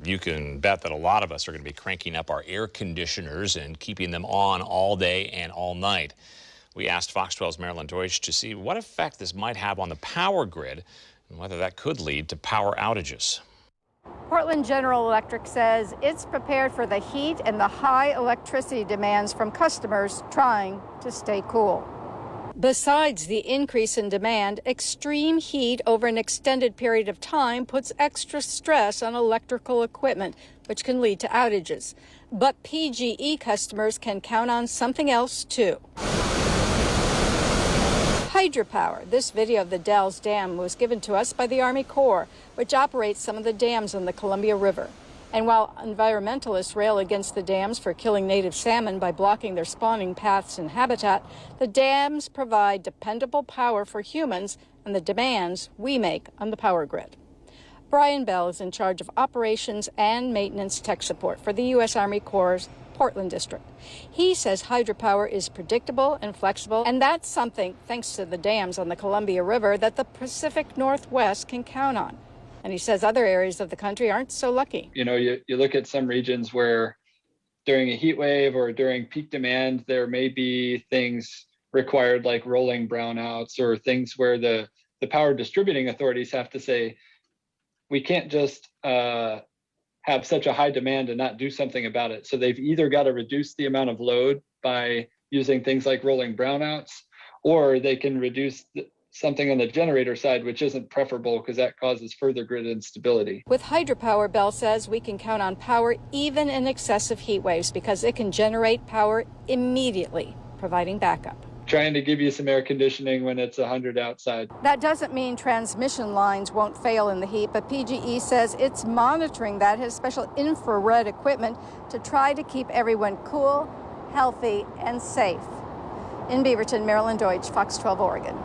You can bet that a lot of us are going to be cranking up our air conditioners and keeping them on all day and all night. We asked Fox 12's Marilyn Deutsch to see what effect this might have on the power grid and whether that could lead to power outages. Portland General Electric says it's prepared for the heat and the high electricity demands from customers trying to stay cool. Besides the increase in demand, extreme heat over an extended period of time puts extra stress on electrical equipment, which can lead to outages. But PGE customers can count on something else, too. Hydropower. This video of the Dells Dam was given to us by the Army Corps, which operates some of the dams on the Columbia River. And while environmentalists rail against the dams for killing native salmon by blocking their spawning paths and habitat, the dams provide dependable power for humans and the demands we make on the power grid. Brian Bell is in charge of operations and maintenance tech support for the U.S. Army Corps' Portland District. He says hydropower is predictable and flexible, and that's something, thanks to the dams on the Columbia River, that the Pacific Northwest can count on. And he says other areas of the country aren't so lucky. You know, you look at some regions where during a heat wave or during peak demand, there may be things required like rolling brownouts or things where the power distributing authorities have to say, we can't just have such a high demand and not do something about it. So they've either got to reduce the amount of load by using things like rolling brownouts, or they can reduce something on the generator side, which isn't preferable because that causes further grid instability. With hydropower, Bell says we can count on power even in excessive heat waves because it can generate power immediately, providing backup. Trying to give you some air conditioning when it's 100 outside. That doesn't mean transmission lines won't fail in the heat, but PGE says it's monitoring that, has special infrared equipment to try to keep everyone cool, healthy, and safe. In Beaverton, Marilyn Deutsch, Fox 12 Oregon.